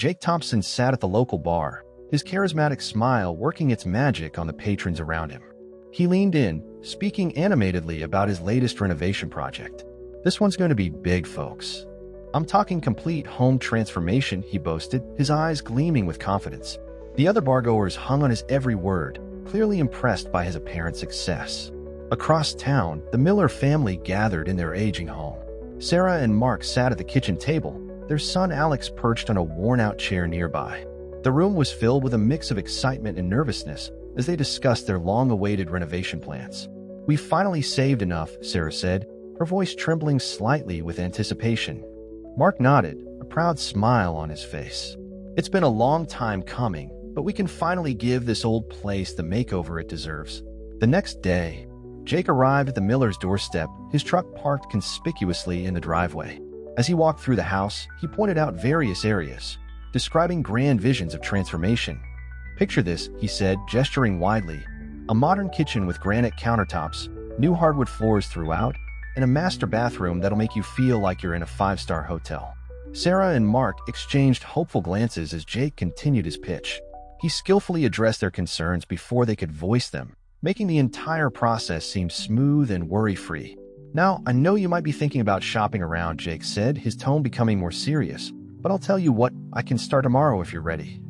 Jake Thompson sat at the local bar, his charismatic smile working its magic on the patrons around him. He leaned in, speaking animatedly about his latest renovation project. "This one's going to be big, folks. I'm talking complete home transformation," he boasted, his eyes gleaming with confidence. The other bargoers hung on his every word, clearly impressed by his apparent success. Across town, the Miller family gathered in their aging home. Sarah and Mark sat at the kitchen table, their son Alex perched on a worn-out chair nearby. The room was filled with a mix of excitement and nervousness as they discussed their long-awaited renovation plans. "We finally saved enough," Sarah said, her voice trembling slightly with anticipation. Mark nodded, a proud smile on his face. "It's been a long time coming, but we can finally give this old place the makeover it deserves." The next day, Jake arrived at the Miller's doorstep, his truck parked conspicuously in the driveway. As he walked through the house, he pointed out various areas, describing grand visions of transformation. "Picture this," he said, gesturing widely. "A modern kitchen with granite countertops, new hardwood floors throughout, and a master bathroom that'll make you feel like you're in a five-star hotel." Sarah and Mark exchanged hopeful glances as Jake continued his pitch. He skillfully addressed their concerns before they could voice them, making the entire process seem smooth and worry-free. "Now, I know you might be thinking about shopping around," Jake said, his tone becoming more serious. "But I'll tell you what, I can start tomorrow if you're ready.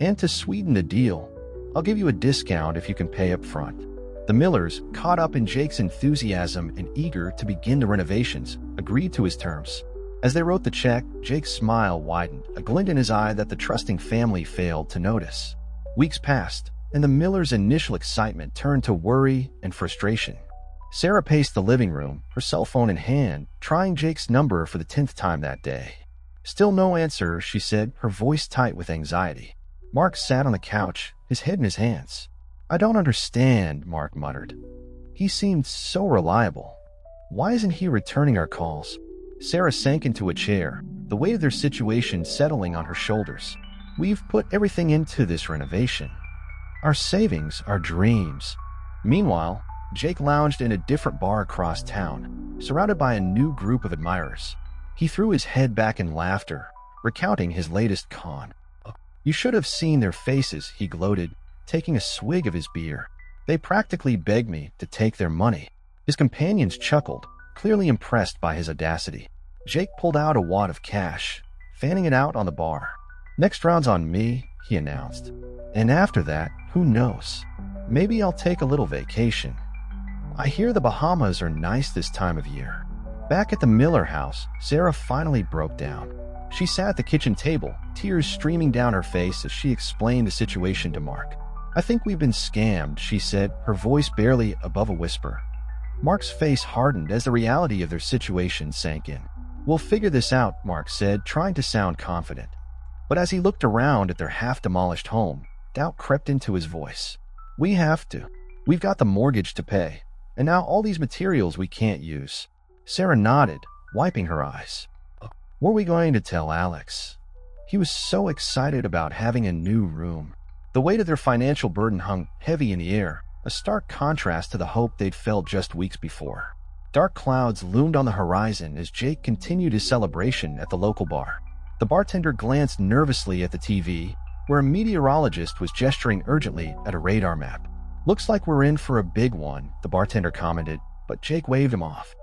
And to sweeten the deal, I'll give you a discount if you can pay up front." The Millers, caught up in Jake's enthusiasm and eager to begin the renovations, agreed to his terms. As they wrote the check, Jake's smile widened, a glint in his eye that the trusting family failed to notice. Weeks passed, and the Millers' initial excitement turned to worry and frustration. Sarah paced the living room, her cell phone in hand, trying Jake's number for the 10th time that day. "Still no answer," she said, her voice tight with anxiety. Mark sat on the couch, his head in his hands. "I don't understand," Mark muttered. "He seemed so reliable. Why isn't he returning our calls?" Sarah sank into a chair, the weight of their situation settling on her shoulders. "We've put everything into this renovation. Our savings, our dreams." Meanwhile, Jake lounged in a different bar across town, surrounded by a new group of admirers. He threw his head back in laughter, recounting his latest con. "You should have seen their faces," he gloated, taking a swig of his beer. "They practically begged me to take their money." His companions chuckled, clearly impressed by his audacity. Jake pulled out a wad of cash, fanning it out on the bar. "Next round's on me," he announced. "And after that, who knows? Maybe I'll take a little vacation. I hear the Bahamas are nice this time of year." Back at the Miller house, Sarah finally broke down. She sat at the kitchen table, tears streaming down her face as she explained the situation to Mark. "I think we've been scammed," she said, her voice barely above a whisper. Mark's face hardened as the reality of their situation sank in. "We'll figure this out," Mark said, trying to sound confident. But as he looked around at their half-demolished home, doubt crept into his voice. "We have to. We've got the mortgage to pay, and now all these materials we can't use." Sarah nodded, wiping her eyes. "Were we going to tell Alex?" He was so excited about having a new room. The weight of their financial burden hung heavy in the air, a stark contrast to the hope they'd felt just weeks before. Dark clouds loomed on the horizon as Jake continued his celebration at the local bar. The bartender glanced nervously at the TV, where a meteorologist was gesturing urgently at a radar map. "Looks like we're in for a big one," the bartender commented, but Jake waved him off.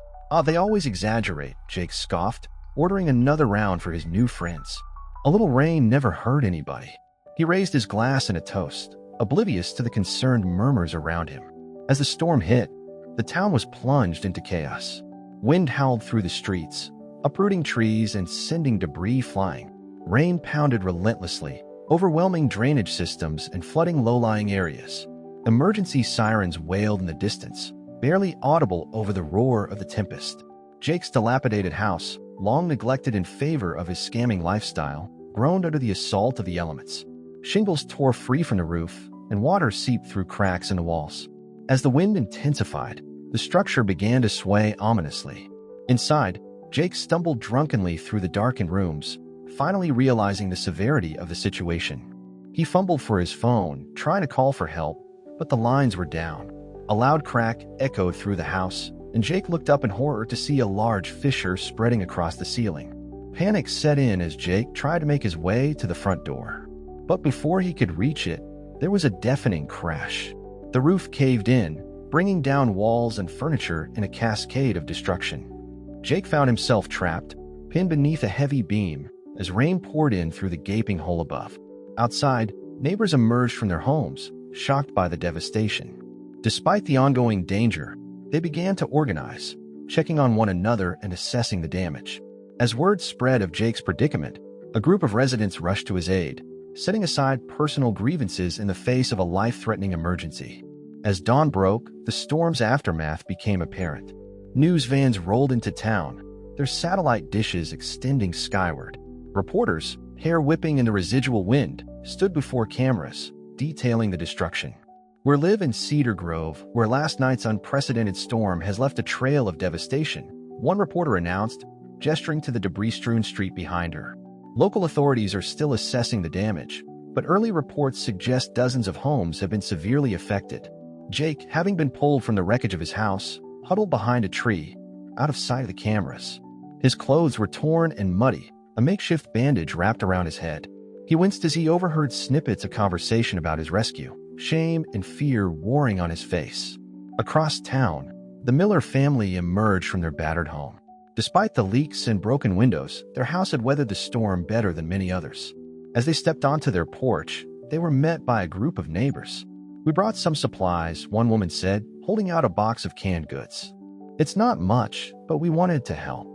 They always exaggerate," Jake scoffed, ordering another round for his new friends. "A little rain never hurt anybody." He raised his glass in a toast, oblivious to the concerned murmurs around him. As the storm hit, the town was plunged into chaos. Wind howled through the streets, uprooting trees and sending debris flying. Rain pounded relentlessly, overwhelming drainage systems and flooding low-lying areas. Emergency sirens wailed in the distance, barely audible over the roar of the tempest. Jake's dilapidated house, long neglected in favor of his scamming lifestyle, groaned under the assault of the elements. Shingles tore free from the roof, and water seeped through cracks in the walls. As the wind intensified, the structure began to sway ominously. Inside, Jake stumbled drunkenly through the darkened rooms, finally realizing the severity of the situation. He fumbled for his phone, trying to call for help, but the lines were down. A loud crack echoed through the house, and Jake looked up in horror to see a large fissure spreading across the ceiling. Panic set in as Jake tried to make his way to the front door. But before he could reach it, there was a deafening crash. The roof caved in, bringing down walls and furniture in a cascade of destruction. Jake found himself trapped, pinned beneath a heavy beam, as rain poured in through the gaping hole above. Outside, neighbors emerged from their homes, shocked by the devastation. Despite the ongoing danger, they began to organize, checking on one another and assessing the damage. As word spread of Jake's predicament, a group of residents rushed to his aid, setting aside personal grievances in the face of a life-threatening emergency. As dawn broke, the storm's aftermath became apparent. News vans rolled into town, their satellite dishes extending skyward. Reporters, hair whipping in the residual wind, stood before cameras, detailing the destruction. We live in Cedar Grove, where last night's unprecedented storm has left a trail of devastation, one reporter announced, gesturing to the debris-strewn street behind her. Local authorities are still assessing the damage, but early reports suggest dozens of homes have been severely affected. Jake, having been pulled from the wreckage of his house, huddled behind a tree, out of sight of the cameras. His clothes were torn and muddy, a makeshift bandage wrapped around his head. He winced as he overheard snippets of conversation about his rescue, shame and fear warring on his face. Across town, the Miller family emerged from their battered home. Despite the leaks and broken windows, their house had weathered the storm better than many others. As they stepped onto their porch, they were met by a group of neighbors. "We brought some supplies," one woman said, holding out a box of canned goods. "It's not much, but we wanted to help."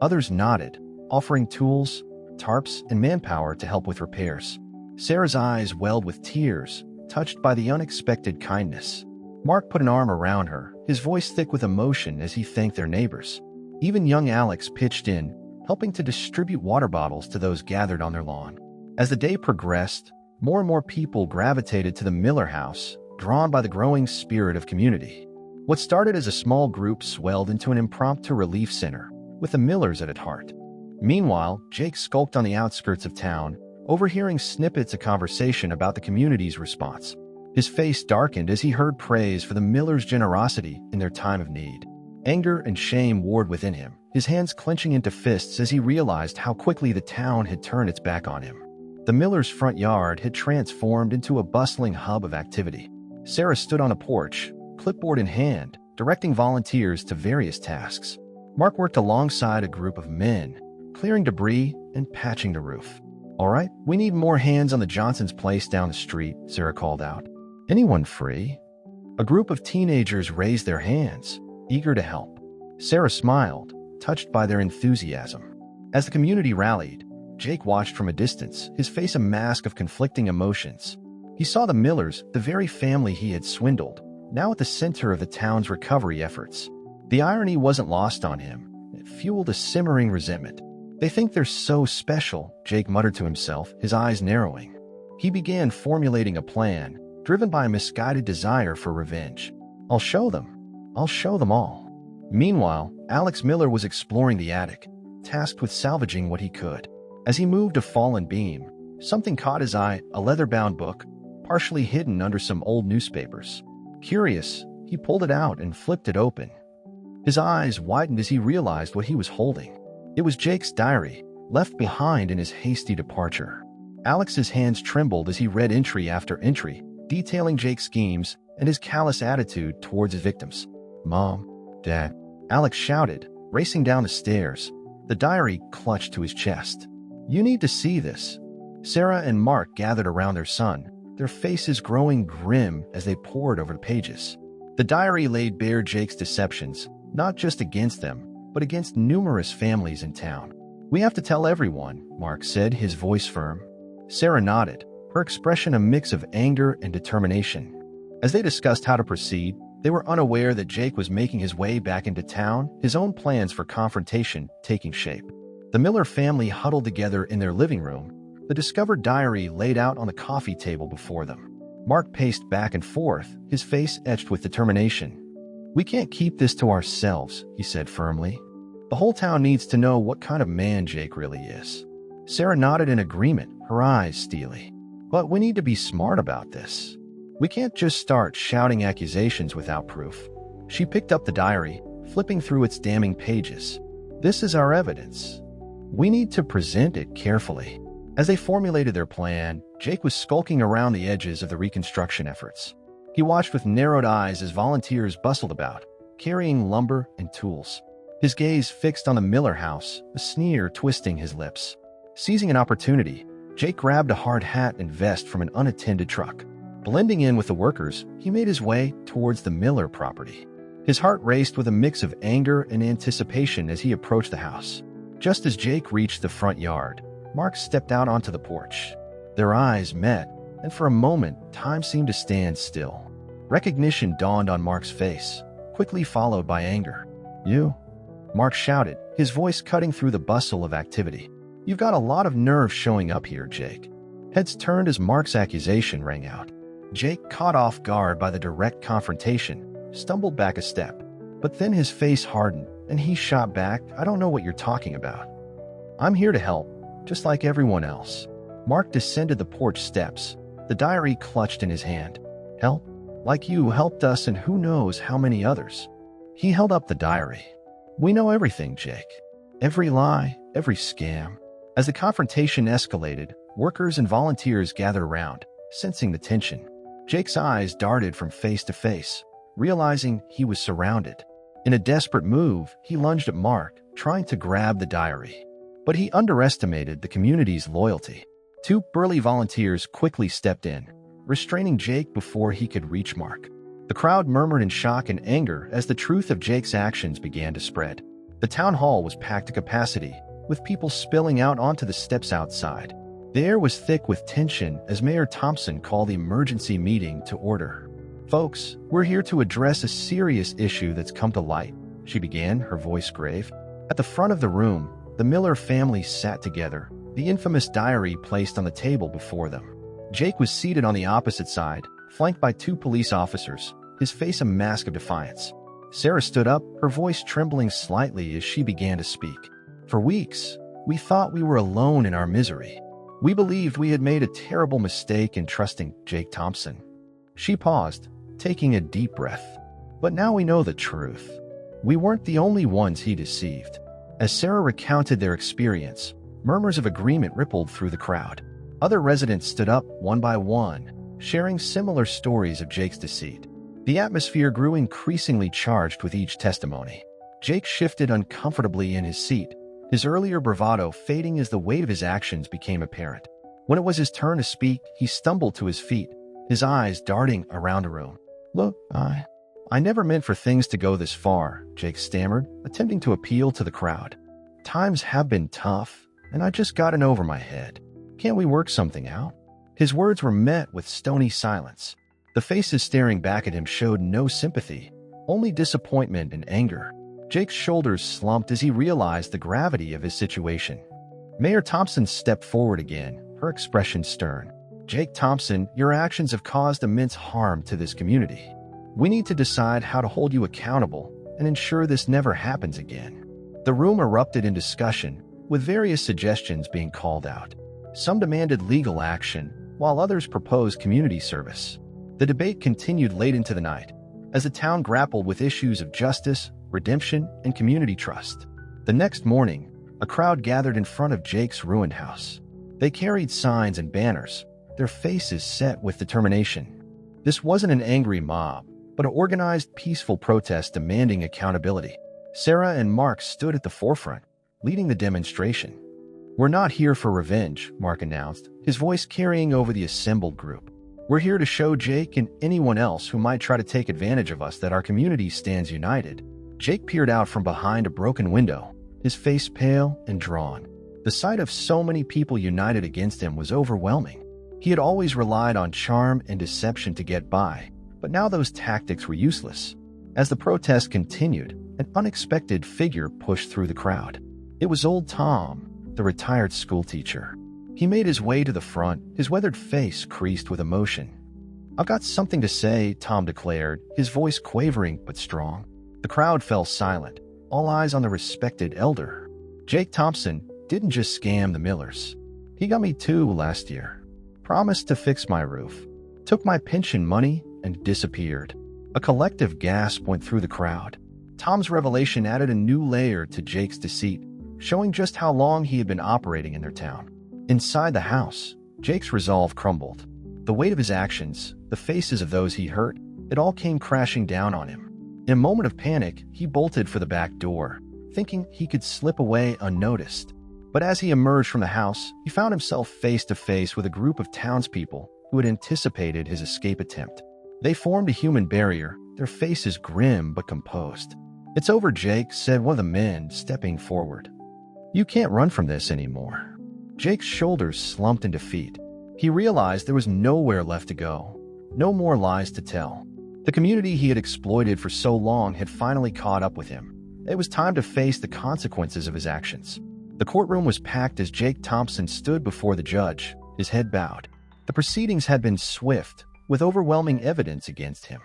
Others nodded, offering tools, tarps, and manpower to help with repairs. Sarah's eyes welled with tears, touched by the unexpected kindness. Mark put an arm around her, his voice thick with emotion as he thanked their neighbors. Even young Alex pitched in, helping to distribute water bottles to those gathered on their lawn. As the day progressed, more and more people gravitated to the Miller house, drawn by the growing spirit of community. What started as a small group swelled into an impromptu relief center, with the Millers at its heart. Meanwhile, Jake skulked on the outskirts of town, overhearing snippets of conversation about the community's response. His face darkened as he heard praise for the Millers' generosity in their time of need. Anger and shame warred within him, his hands clenching into fists as he realized how quickly the town had turned its back on him. The Millers' front yard had transformed into a bustling hub of activity. Sarah stood on a porch, clipboard in hand, directing volunteers to various tasks. Mark worked alongside a group of men, clearing debris and patching the roof. "All right, we need more hands on the Johnson's place down the street," Sarah called out. "Anyone free?" A group of teenagers raised their hands, eager to help. Sarah smiled, touched by their enthusiasm. As the community rallied, Jake watched from a distance, his face a mask of conflicting emotions. He saw the Millers, the very family he had swindled, now at the center of the town's recovery efforts. The irony wasn't lost on him. It fueled a simmering resentment. "They think they're so special," Jake muttered to himself, his eyes narrowing. He began formulating a plan, driven by a misguided desire for revenge. "I'll show them. I'll show them all." Meanwhile, Alex Miller was exploring the attic, tasked with salvaging what he could. As he moved a fallen beam, something caught his eye, a leather-bound book, partially hidden under some old newspapers. Curious, he pulled it out and flipped it open. His eyes widened as he realized what he was holding. It was Jake's diary, left behind in his hasty departure. Alex's hands trembled as he read entry after entry, detailing Jake's schemes and his callous attitude towards his victims. "Mom, Dad," Alex shouted, racing down the stairs, the diary clutched to his chest. "You need to see this." Sarah and Mark gathered around their son, their faces growing grim as they pored over the pages. The diary laid bare Jake's deceptions, not just against them, but against numerous families in town. "We have to tell everyone," Mark said, his voice firm. Sarah nodded, her expression a mix of anger and determination. As they discussed how to proceed, they were unaware that Jake was making his way back into town, his own plans for confrontation taking shape. The Miller family huddled together in their living room, the discovered diary laid out on the coffee table before them. Mark paced back and forth, his face etched with determination. "We can't keep this to ourselves," he said firmly. "The whole town needs to know what kind of man Jake really is." Sarah nodded in agreement, her eyes steely. "But we need to be smart about this. We can't just start shouting accusations without proof." She picked up the diary, flipping through its damning pages. "This is our evidence. We need to present it carefully. As they formulated their plan, Jake was skulking around the edges of the reconstruction efforts. He watched with narrowed eyes as volunteers bustled about, carrying lumber and tools. His gaze fixed on the Miller house, a sneer twisting his lips. Seizing an opportunity, Jake grabbed a hard hat and vest from an unattended truck. Blending in with the workers, he made his way towards the Miller property. His heart raced with a mix of anger and anticipation as he approached the house. Just as Jake reached the front yard, Mark stepped out onto the porch. Their eyes met, and for a moment, time seemed to stand still. Recognition dawned on Mark's face, quickly followed by anger. "You?" Mark shouted, his voice cutting through the bustle of activity. "You've got a lot of nerve showing up here, Jake." Heads turned as Mark's accusation rang out. Jake, caught off guard by the direct confrontation, stumbled back a step. But then his face hardened, and he shot back, "I don't know what you're talking about. I'm here to help, just like everyone else." Mark descended the porch steps, the diary clutched in his hand. "Help? Like you helped us and who knows how many others." He held up the diary. "We know everything, Jake. Every lie, every scam." As the confrontation escalated, workers and volunteers gathered around, sensing the tension. Jake's eyes darted from face to face, realizing he was surrounded. In a desperate move, he lunged at Mark, trying to grab the diary. But he underestimated the community's loyalty. Two burly volunteers quickly stepped in, restraining Jake before he could reach Mark. The crowd murmured in shock and anger as the truth of Jake's actions began to spread. The town hall was packed to capacity, with people spilling out onto the steps outside. The air was thick with tension as Mayor Thompson called the emergency meeting to order. "Folks, we're here to address a serious issue that's come to light," she began, her voice grave. At the front of the room, the Miller family sat together, the infamous diary placed on the table before them. Jake was seated on the opposite side, flanked by two police officers, his face a mask of defiance. Sarah stood up, her voice trembling slightly as she began to speak. "For weeks, we thought we were alone in our misery. We believed we had made a terrible mistake in trusting Jake Thompson." She paused, taking a deep breath. "But now we know the truth. We weren't the only ones he deceived." As Sarah recounted their experience, murmurs of agreement rippled through the crowd. Other residents stood up one by one, sharing similar stories of Jake's deceit. The atmosphere grew increasingly charged with each testimony. Jake shifted uncomfortably in his seat, his earlier bravado fading as the weight of his actions became apparent. When it was his turn to speak, he stumbled to his feet, his eyes darting around the room. "Look, I never meant for things to go this far," Jake stammered, attempting to appeal to the crowd. "Times have been tough, and I just got in over my head. Can't we work something out?" His words were met with stony silence. The faces staring back at him showed no sympathy, only disappointment and anger. Jake's shoulders slumped as he realized the gravity of his situation. Mayor Thompson stepped forward again, her expression stern. "Jake Thompson, your actions have caused immense harm to this community. We need to decide how to hold you accountable and ensure this never happens again." The room erupted in discussion, with various suggestions being called out. Some demanded legal action, while others proposed community service. The debate continued late into the night, as the town grappled with issues of justice, redemption, and community trust. The next morning, a crowd gathered in front of Jake's ruined house. They carried signs and banners, their faces set with determination. This wasn't an angry mob, but an organized, peaceful protest demanding accountability. Sarah and Mark stood at the forefront, leading the demonstration. "We're not here for revenge," Mark announced, his voice carrying over the assembled group. "We're here to show Jake and anyone else who might try to take advantage of us that our community stands united." Jake peered out from behind a broken window, his face pale and drawn. The sight of so many people united against him was overwhelming. He had always relied on charm and deception to get by, but now those tactics were useless. As the protest continued, an unexpected figure pushed through the crowd. It was old Tom, the retired schoolteacher. He made his way to the front, his weathered face creased with emotion. "I've got something to say," Tom declared, his voice quavering but strong. The crowd fell silent, all eyes on the respected elder. "Jake Thompson didn't just scam the Millers. He got me too last year. Promised to fix my roof. Took my pension money and disappeared." A collective gasp went through the crowd. Tom's revelation added a new layer to Jake's deceit, showing just how long he had been operating in their town. Inside the house, Jake's resolve crumbled. The weight of his actions, the faces of those he hurt, it all came crashing down on him. In a moment of panic, he bolted for the back door, thinking he could slip away unnoticed. But as he emerged from the house, he found himself face to face with a group of townspeople who had anticipated his escape attempt. They formed a human barrier, their faces grim but composed. "It's over, Jake," said one of the men, stepping forward. "You can't run from this anymore." Jake's shoulders slumped in defeat. He realized there was nowhere left to go, no more lies to tell. The community he had exploited for so long had finally caught up with him. It was time to face the consequences of his actions. The courtroom was packed as Jake Thompson stood before the judge, his head bowed. The proceedings had been swift, with overwhelming evidence against him.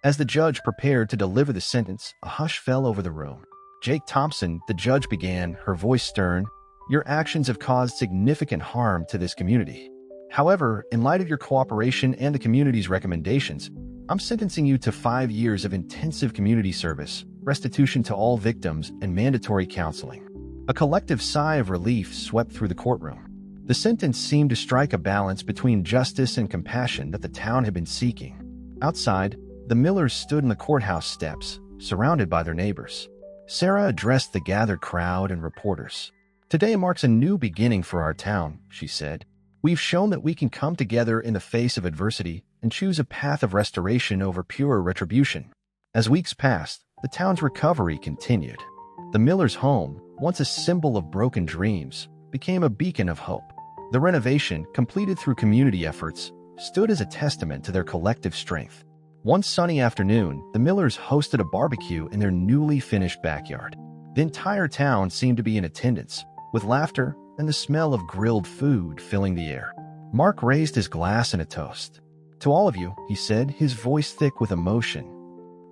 As the judge prepared to deliver the sentence, a hush fell over the room. "Jake Thompson," the judge began, her voice stern, "your actions have caused significant harm to this community. However, in light of your cooperation and the community's recommendations, I'm sentencing you to 5 years of intensive community service, restitution to all victims, and mandatory counseling." A collective sigh of relief swept through the courtroom. The sentence seemed to strike a balance between justice and compassion that the town had been seeking. Outside, the Millers stood in the courthouse steps, surrounded by their neighbors. Sarah addressed the gathered crowd and reporters. "Today marks a new beginning for our town," she said. "We've shown that we can come together in the face of adversity and choose a path of restoration over pure retribution." As weeks passed, the town's recovery continued. The Millers' home, once a symbol of broken dreams, became a beacon of hope. The renovation, completed through community efforts, stood as a testament to their collective strength. One sunny afternoon, the Millers hosted a barbecue in their newly finished backyard. The entire town seemed to be in attendance, with laughter and the smell of grilled food filling the air. Mark raised his glass in a toast. "To all of you," he said, his voice thick with emotion.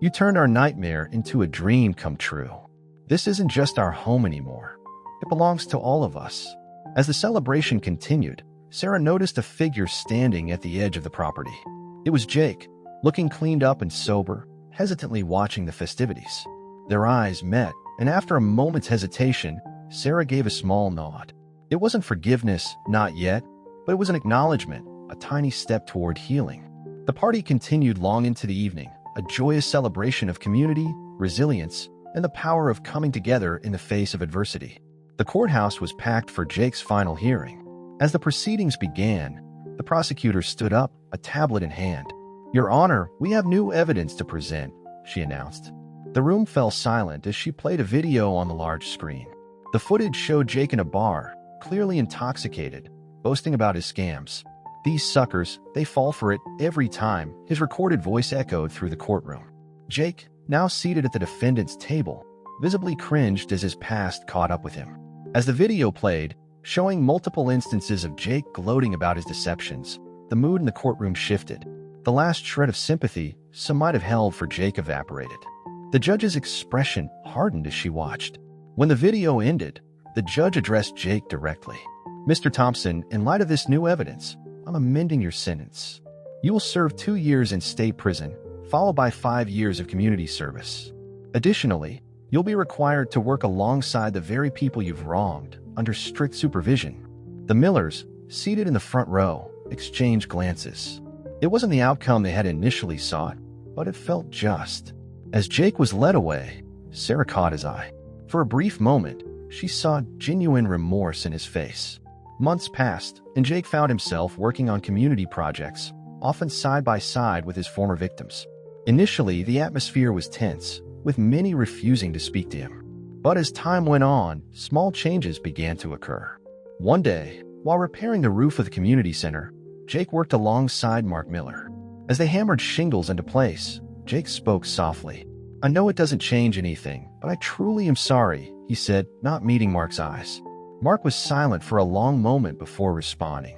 "You turned our nightmare into a dream come true. This isn't just our home anymore. It belongs to all of us." As the celebration continued, Sarah noticed a figure standing at the edge of the property. It was Jake, looking cleaned up and sober, hesitantly watching the festivities. Their eyes met, and after a moment's hesitation, Sarah gave a small nod. It wasn't forgiveness, not yet, but it was an acknowledgement, a tiny step toward healing. The party continued long into the evening, a joyous celebration of community, resilience, and the power of coming together in the face of adversity. The courthouse was packed for Jake's final hearing. As the proceedings began, the prosecutor stood up, a tablet in hand. "Your Honor, we have new evidence to present," she announced. The room fell silent as she played a video on the large screen. The footage showed Jake in a bar, clearly intoxicated, boasting about his scams. "These suckers, they fall for it every time," his recorded voice echoed through the courtroom. Jake, now seated at the defendant's table, visibly cringed as his past caught up with him. As the video played, showing multiple instances of Jake gloating about his deceptions, the mood in the courtroom shifted. The last shred of sympathy some might have held for Jake evaporated. The judge's expression hardened as she watched. When the video ended, the judge addressed Jake directly. "Mr. Thompson, in light of this new evidence, I'm amending your sentence. You will serve 2 years in state prison, followed by 5 years of community service. Additionally, you'll be required to work alongside the very people you've wronged, under strict supervision." The Millers, seated in the front row, exchanged glances. It wasn't the outcome they had initially sought, but it felt just. As Jake was led away, Sarah caught his eye. For a brief moment, she saw genuine remorse in his face. Months passed, and Jake found himself working on community projects, often side by side with his former victims. Initially, the atmosphere was tense, with many refusing to speak to him. But as time went on, small changes began to occur. One day, while repairing the roof of the community center, Jake worked alongside Mark Miller. As they hammered shingles into place, Jake spoke softly. "I know it doesn't change anything, but I truly am sorry," he said, not meeting Mark's eyes. Mark was silent for a long moment before responding.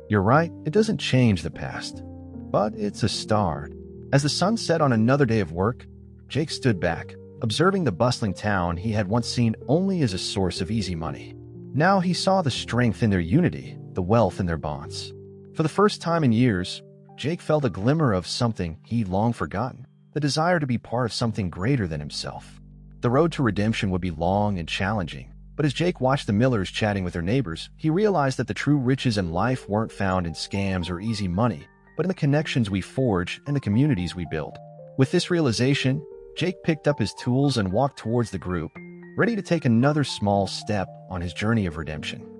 "You're right, it doesn't change the past. But it's a start." As the sun set on another day of work, Jake stood back, observing the bustling town he had once seen only as a source of easy money. Now he saw the strength in their unity, the wealth in their bonds. For the first time in years, Jake felt a glimmer of something he'd long forgotten, the desire to be part of something greater than himself. The road to redemption would be long and challenging, But as Jake watched the Millers chatting with their neighbors, he realized that the true riches in life weren't found in scams or easy money, but in the connections we forge and the communities we build. With this realization, Jake picked up his tools and walked towards the group, ready to take another small step on his journey of redemption.